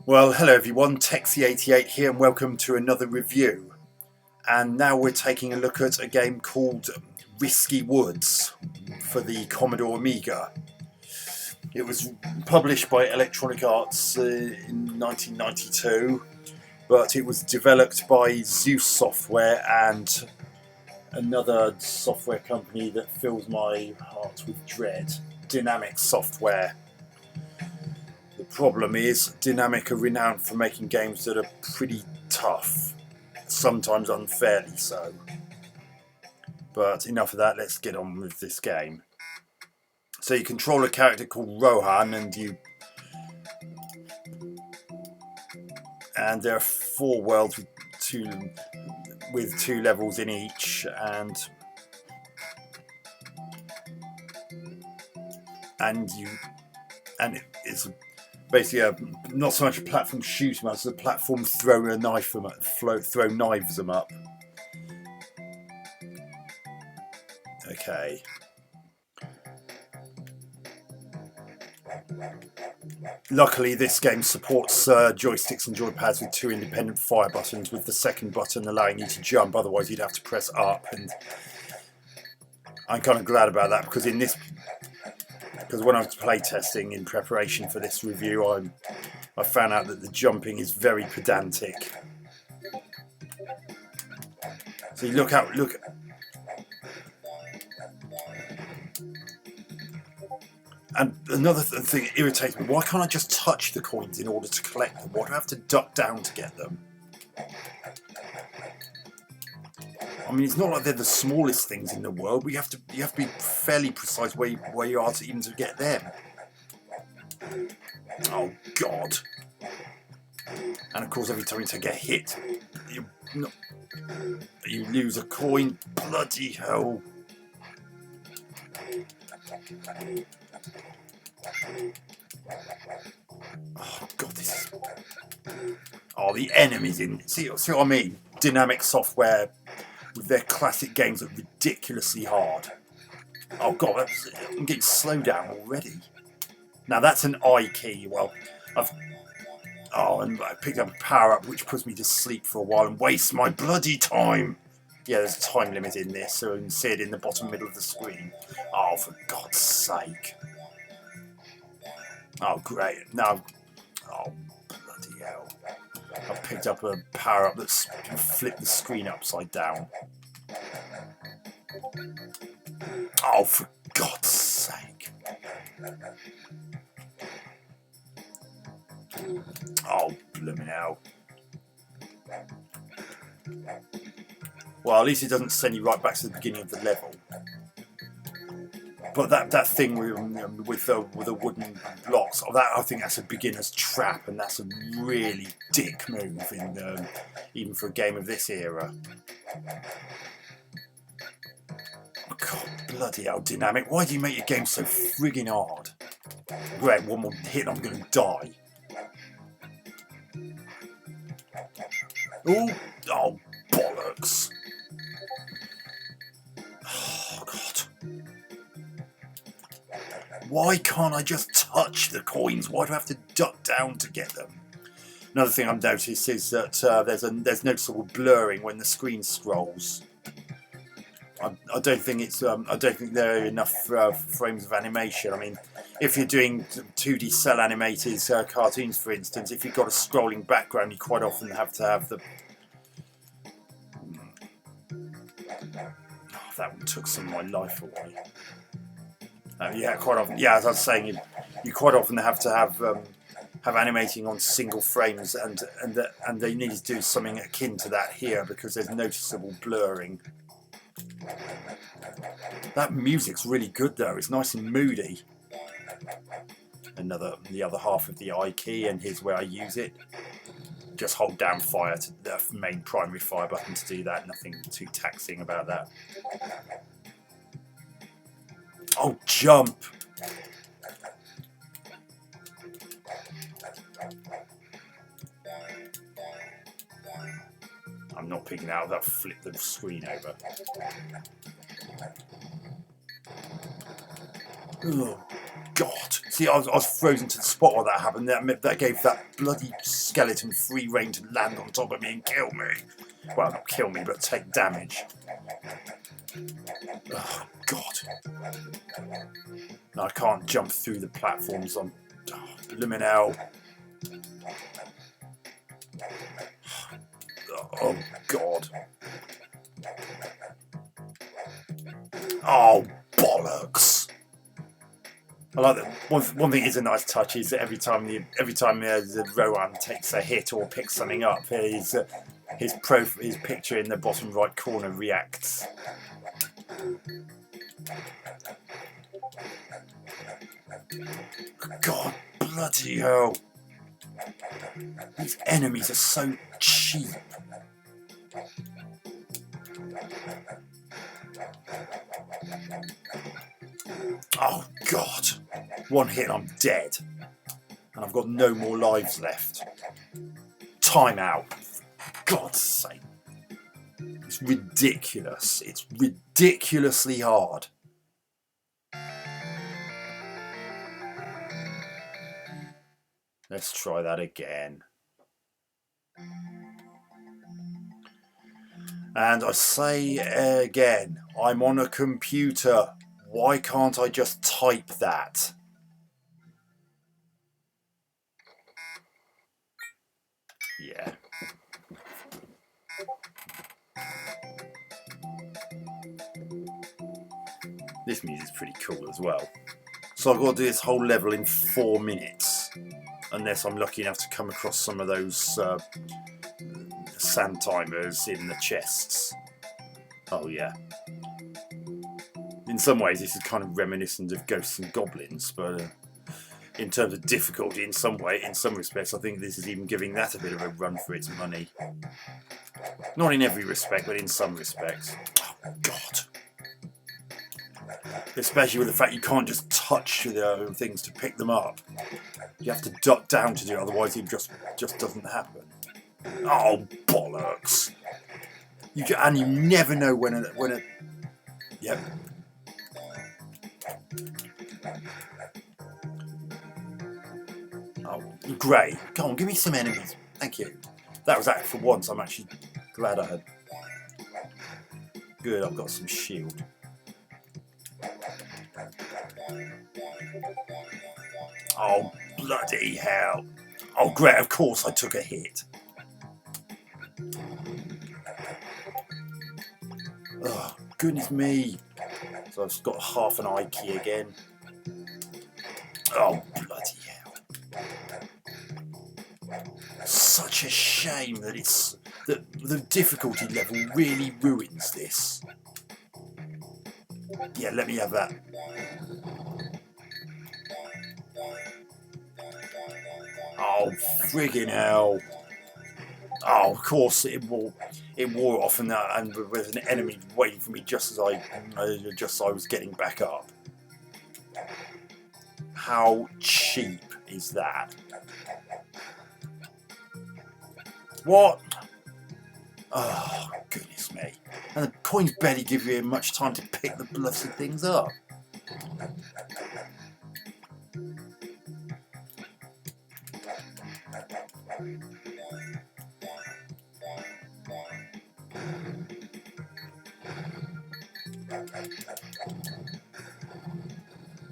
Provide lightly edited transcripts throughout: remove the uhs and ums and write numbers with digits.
Well, hello everyone, Texie88 here and welcome to another review. And now we're taking a look at a game called Risky Woods for the Commodore Amiga. It was published by Electronic Arts in 1992, but it was developed by Zeus Software and another software company that fills my heart with dread, Dinamic Software. The problem is, Dinamic are renowned for making games that are pretty tough, sometimes unfairly so. But enough of that, let's get on with this game. So you control a character called Rohan, and there are 4 worlds with two levels in each, and it's basically not so much a platform shoot 'em up as a platform throw knives them up. Okay. Luckily, this game supports joysticks and joypads with 2 independent fire buttons, with the second button allowing you to jump. Otherwise, you'd have to press up, and I'm kind of glad about that because when I was playtesting in preparation for this review, I found out that the jumping is very pedantic. So you look. And another thing that irritates me, why can't I just touch the coins in order to collect them? Why do I have to duck down to get them? I mean, it's not like they're the smallest things in the world, but you have to be fairly precise where you are to even to get them. Oh God. And of course, every time you get hit, you lose a coin. Bloody hell. Oh God, this is... Oh, the enemies in... See what I mean? Dinamic Software with their classic games that are ridiculously hard. Oh God, I'm getting slowed down already. Now that's an I key. Well, and I picked up a power-up which puts me to sleep for a while and wastes my bloody time. Yeah, there's a time limit in this, so you can see it in the bottom middle of the screen. Oh, for God's sake. Oh, great. Now, oh, bloody hell. I picked up a power-up that's flipped the screen upside down. Oh, for God's sake. Oh, blooming hell. Well, at least it doesn't send you right back to the beginning of the level. But that thing with the wooden blocks, I think that's a beginner's trap, and that's a really dick move even for a game of this era. Oh, God, bloody hell, Dinamic! Why do you make your game so frigging hard? Great, one more hit, I'm going to die. Oh, bollocks! Why can't I just touch the coins? Why do I have to duck down to get them? Another thing I've noticed is that there's noticeable blurring when the screen scrolls. I don't think there are enough frames of animation. I mean, if you're doing 2D cell animated cartoons, for instance, if you've got a scrolling background, you quite often have to have the... Oh, that one took some of my life away. Yeah, quite often. Yeah, as I was saying, you quite often have to have animating on single frames, and they need to do something akin to that here because there's noticeable blurring. That music's really good though. It's nice and moody. The other half of the I key, and here's where I use it. Just hold down fire to the main primary fire button to do that. Nothing too taxing about that. Oh, jump! I'm not picking out that. Flip the screen over. Oh, God. See, I was frozen to the spot while that happened. That gave that bloody skeleton free rein to land on top of me and kill me. Well, not kill me, but take damage. Oh, God. No, I can't jump through the platforms. I'm... Blimmin' hell. Oh, God. Oh, bollocks. I like that. One thing is a nice touch is that every time the Rowan takes a hit or picks something up, his picture in the bottom right corner reacts. God bloody hell! These enemies are so cheap. Oh God! One hit and I'm dead. And I've got no more lives left. Time out. For God's sake. It's ridiculous. It's ridiculously hard. Let's try that again. And I say again, I'm on a computer. Why can't I just type that? Yeah. This music's pretty cool as well. So I've got to do this whole level in 4 minutes. Unless I'm lucky enough to come across some of those sand timers in the chests. Oh yeah. In some ways this is kind of reminiscent of Ghosts and Goblins, but in terms of difficulty in some respects, I think this is even giving that a bit of a run for its money. Not in every respect, but in some respects. Oh God. Especially with the fact you can't just touch the things to pick them up. You have to duck down to do it, otherwise it just doesn't happen. Oh bollocks! And you never know when a yep. Oh great! Come on, give me some enemies. Thank you. That was actually for once. I'm actually glad I had. Good, I've got some shield. Oh, bloody hell. Oh, great, of course I took a hit. Oh, goodness me. So I've just got half an I key again. Oh, bloody hell. Such a shame that the difficulty level really ruins this. Yeah, let me have that. Oh, friggin' hell. Oh, of course, it wore off and with an enemy waiting for me just as I was getting back up. How cheap is that? What? Oh, goodness me. And the coins barely give you much time to pick the blessed things up.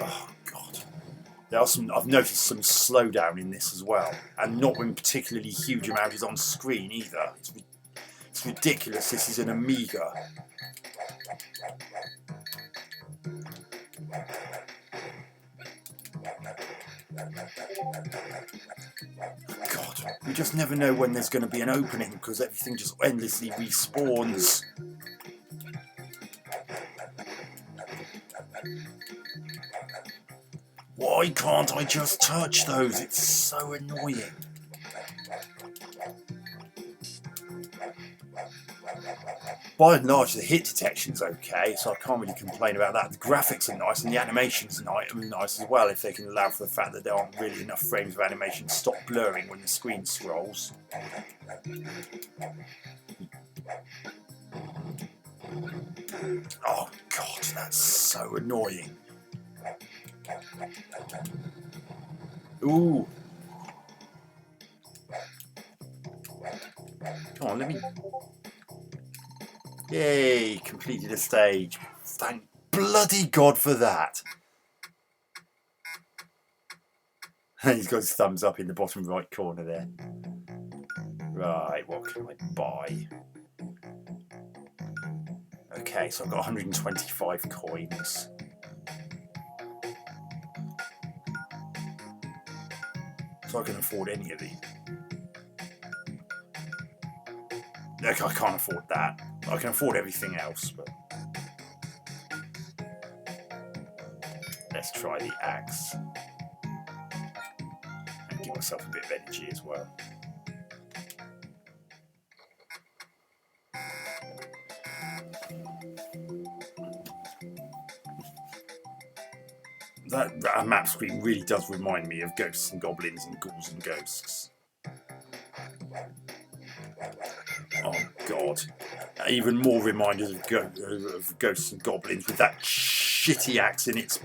Oh God! I've noticed some slowdown in this as well, and not when particularly huge amount is on screen either. It's ridiculous. This is an Amiga. God, we just never know when there's going to be an opening because everything just endlessly respawns. Why can't I just touch those? It's so annoying. By and large, the hit detection's okay, so I can't really complain about that. The graphics are nice and the animation's nice as well, if they can allow for the fact that there aren't really enough frames of animation to stop blurring when the screen scrolls. Oh God, that's so annoying. Ooh. Come on, let me... Yay, completed a stage. Thank bloody God for that. He's got his thumbs up in the bottom right corner there. Right, what can I buy? Okay, so I've got 125 coins. So I can afford any of these. Okay, I can't afford that. I can afford everything else, but... Let's try the axe. And give myself a bit of energy as well. That map screen really does remind me of Ghosts and Goblins and Ghouls and Ghosts. Oh God. Even more reminders of Ghosts and Goblins with that shitty axe in its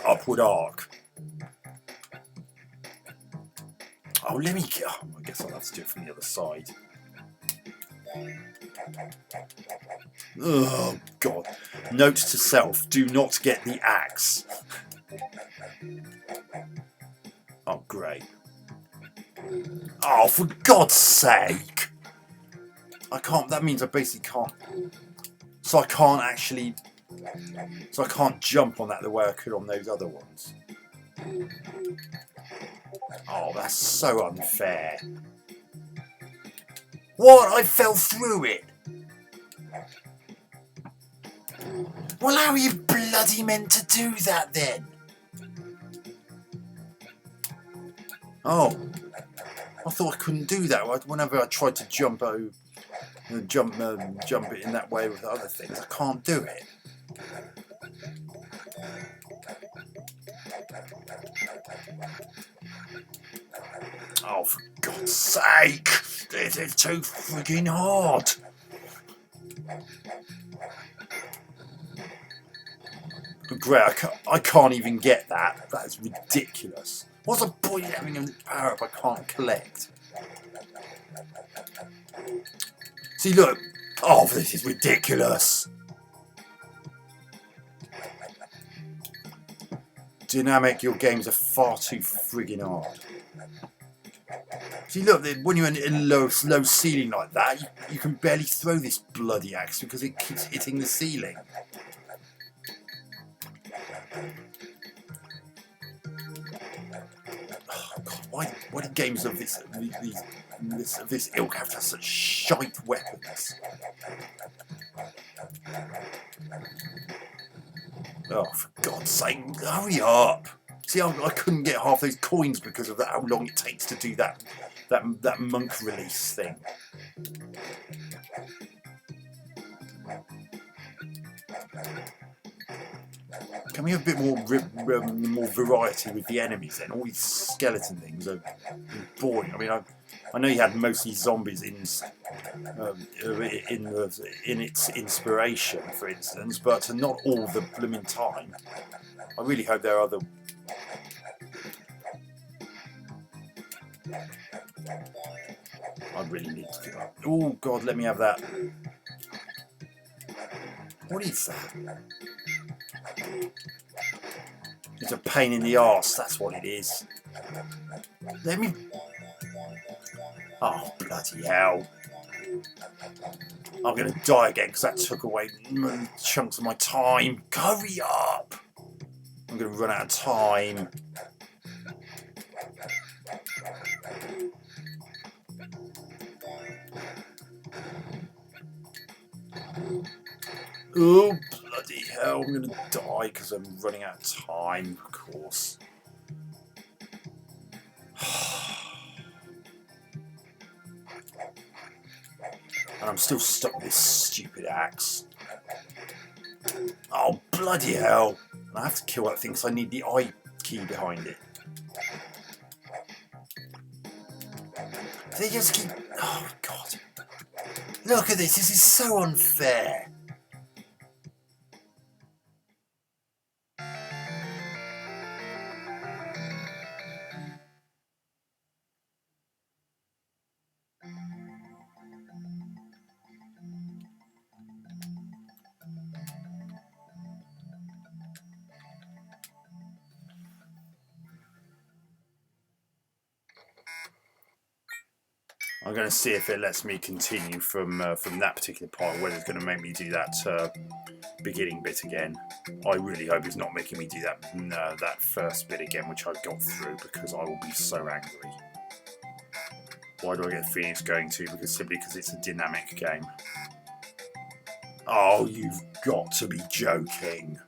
upward arc. Oh, let me... Oh, I guess I'll have to do it from the other side. Oh God. Note to self, do not get the axe. Oh, great. Oh, for God's sake! I can't... That means I basically can't... So I can't actually... So I can't jump on that the way I could on those other ones. Oh, that's so unfair. What? I fell through it! Well, how are you bloody meant to do that then? Oh. I thought I couldn't do that. Whenever I tried to jump jump it in that way with other things, I can't do it. Oh, for God's sake! This is too frigging hard! Great, I can't even get that. That is ridiculous. What's the point of having a power up I can't collect? See, look. Oh, this is ridiculous. Dynamic, your games are far too friggin' hard. See, look, when you're in a low ceiling like that, you can barely throw this bloody axe because it keeps hitting the ceiling. Oh, God, why do games of this ilk have to have such shite weapons? Oh, for God's sake, hurry up! See, I couldn't get half those coins because of that, how long it takes to do that monk release thing. Can we have a bit more variety with the enemies then? All these skeleton things are boring. I mean, I know you had mostly zombies in its inspiration, for instance, but not all the blooming time. I really hope there are other... I really need to do that. Oh God, let me have that. What is that? It's a pain in the arse, that's what it is. Let me... Oh, bloody hell. I'm going to die again because that took away chunks of my time. Hurry up! I'm going to run out of time. Oh, bloody hell, I'm going to die because I'm running out of time, of course. And I'm still stuck with this stupid axe. Oh, bloody hell. I have to kill that thing because I need the I key behind it. They just keep... Oh, God. Look at this. This is so unfair. I'm going to see if it lets me continue from that particular part, whether it's going to make me do that beginning bit again. I really hope it's not making me do that first bit again, which I got through, because I will be so angry. Why do I get the feeling it's going to? Simply because it's a dynamic game. Oh, you've got to be joking.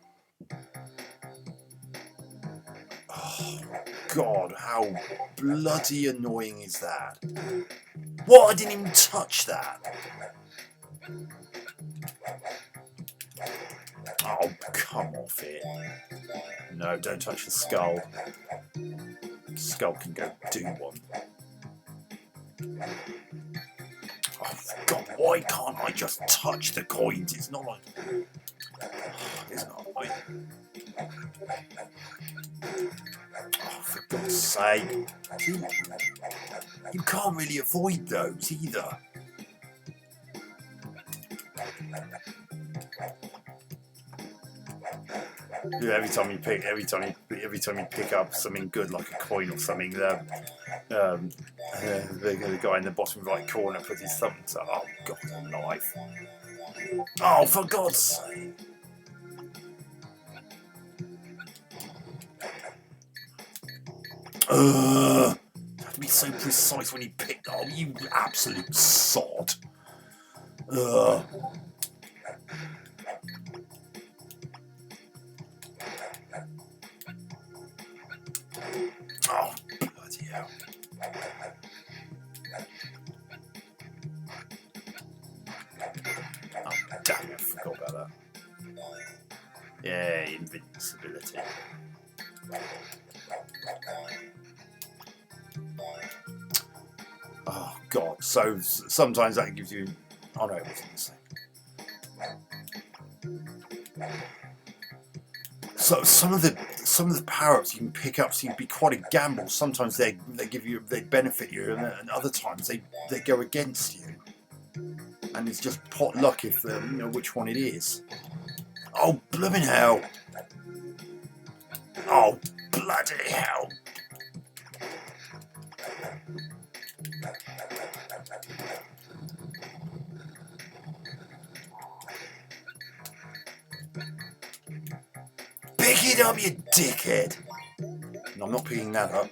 Oh, God, how bloody annoying is that? What? I didn't even touch that. Oh, come off it. No, don't touch the skull. The skull can go do one. Oh, God, why can't I just touch the coins? It's not like... It's not like... Oh, for God's sake. You can't really avoid those either. Yeah, every time you pick up something good like a coin or something, the guy in the bottom right corner puts his thumb to, oh God alive. Oh, for God's sake. You have to be so precise when you pick. Oh, you absolute sod. Oh, bloody hell. Oh, damn it, I forgot about that. Yeah, invincibility. Oh, God. So sometimes that gives you... Oh, no, it wasn't the same. So some of the power-ups you can pick up seem to be quite a gamble. Sometimes they benefit you, and other times they go against you. And it's just pot luck if you know which one it is. Oh, blooming hell! Oh, bloody hell! Pick it up, you dickhead! No, I'm not picking that up.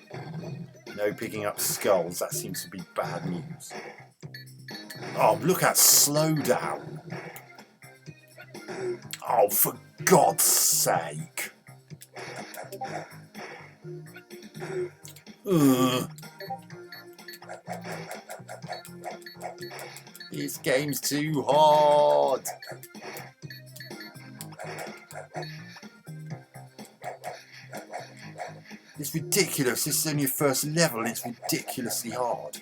No picking up skulls. That seems to be bad news. Oh, look at slowdown. Oh, for God's sake. This game's too hard. It's ridiculous. This is only your first level and it's ridiculously hard.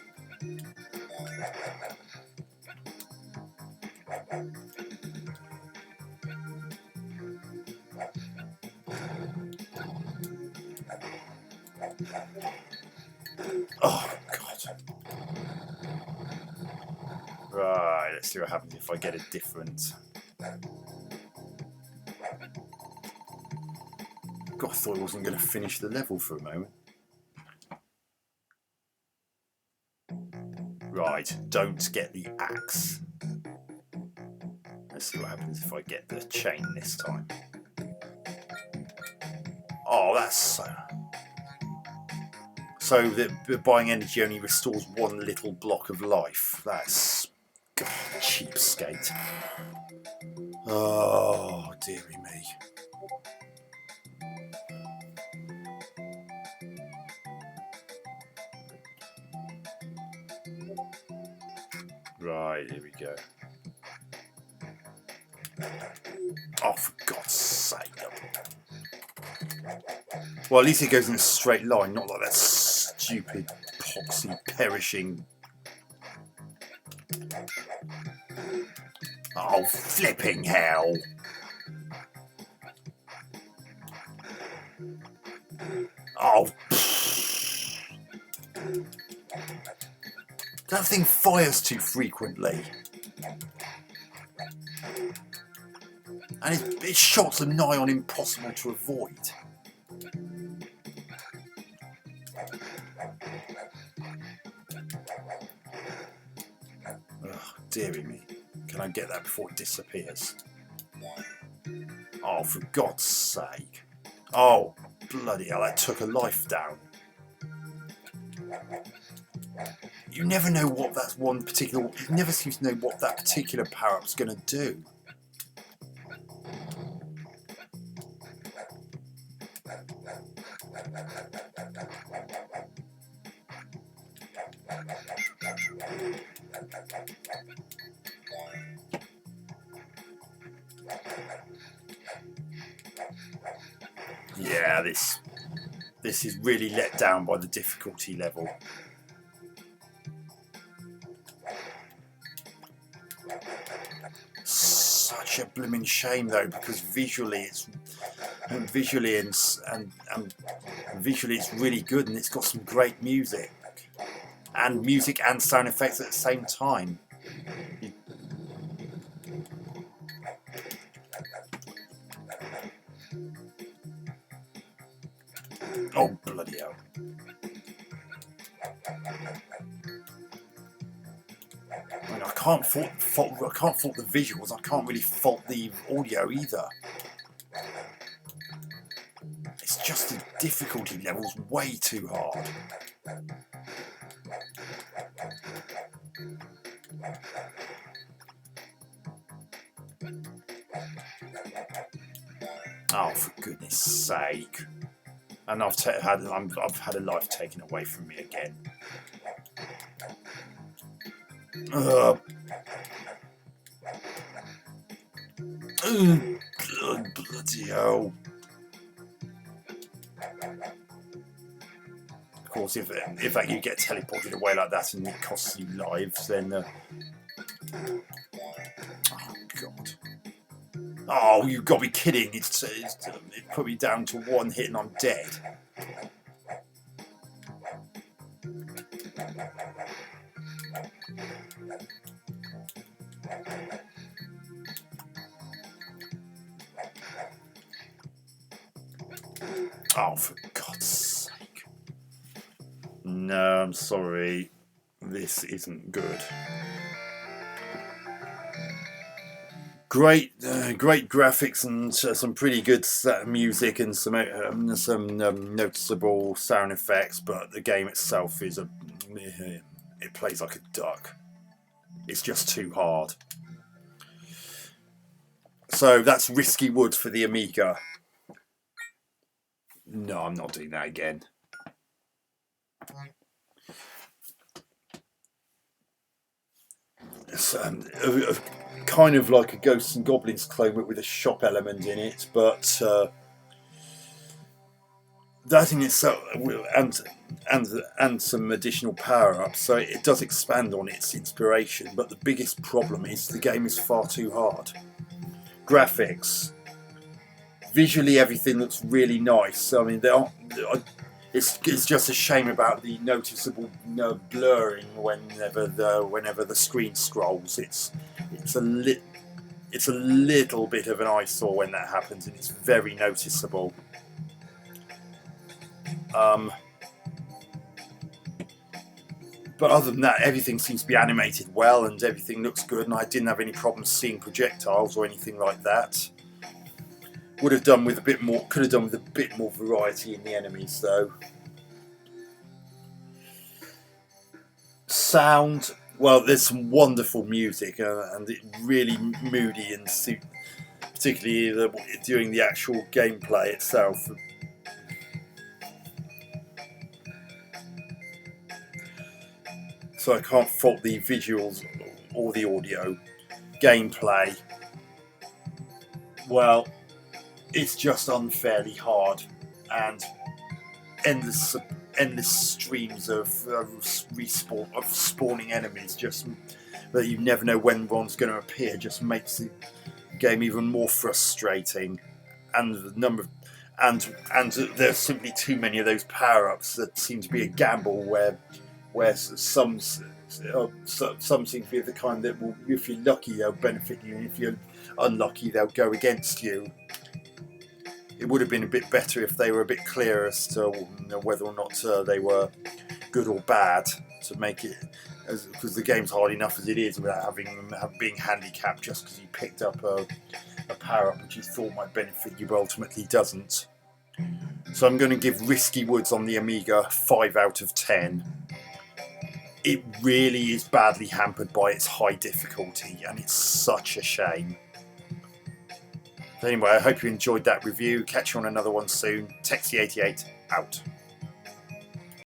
Oh, God. Right, let's see what happens if I get a different... God, I thought I wasn't going to finish the level for a moment. Right, don't get the axe. Let's see what happens if I get the chain this time. Oh, that's so... So that buying energy only restores one little block of life. That's... God, cheapskate. Oh, dearie me. Right, here we go. Oh, for God's sake. Well, at least it goes in a straight line, not like that stupid, poxy, perishing... Oh, flipping hell! Oh, that thing fires too frequently. And its shots are nigh on impossible to avoid. dearie me. Can I get that before it disappears? Oh, for God's sake. Oh, bloody hell, that took a life down. You never know what that one particular... You never seem to know what that particular power-up's going to do. Yeah, this is really let down by the difficulty level. Such a blooming shame though, because visually it's really good, and it's got some great music and sound effects at the same time. Oh bloody hell! I mean, I can't fault the visuals. I can't really fault the audio either. It's just the difficulty level's way too hard. Oh, for goodness sake! And I've had a life taken away from me again. Bloody hell! Of course, if you get teleported away like that and it costs you lives, then oh God! Oh, you've got to be kidding! It put me down to one hit and I'm dead. Oh, for God's sake. No, I'm sorry. This isn't good. Great graphics and some pretty good music and some noticeable sound effects, but the game itself is it plays like a duck. It's just too hard. So that's Risky Woods for the Amiga. No, I'm not doing that again. It's kind of like a Ghosts and Goblins clone with a shop element in it, but that in itself, and some additional power-ups, so it does expand on its inspiration, but the biggest problem is the game is far too hard. Graphics, visually everything looks really nice. I mean, it's just a shame about the noticeable blurring whenever the screen scrolls. It's a little bit of an eyesore when that happens, and it's very noticeable. But other than that, everything seems to be animated well, and everything looks good, and I didn't have any problems seeing projectiles or anything like that. Could have done with a bit more variety in the enemies though. Sound, well, there's some wonderful music and it really moody, and particularly during the actual gameplay itself. So I can't fault the visuals or the audio. Gameplay, well, it's just unfairly hard, and endless streams of spawning enemies, just that you never know when one's going to appear, just makes the game even more frustrating. And the number and there's simply too many of those power-ups that seem to be a gamble, where some seem to be the kind that will, if you're lucky, they'll benefit you, and if you're unlucky, they'll go against you. It would have been a bit better if they were a bit clearer as to whether or not they were good or bad to make it, because the game's hard enough as it is without being handicapped just because you picked up a power-up which you thought might benefit you but ultimately doesn't. So I'm going to give Risky Woods on the Amiga 5 out of 10. It really is badly hampered by its high difficulty, and it's such a shame. Anyway, I hope you enjoyed that review. Catch you on another one soon. Texie88 out.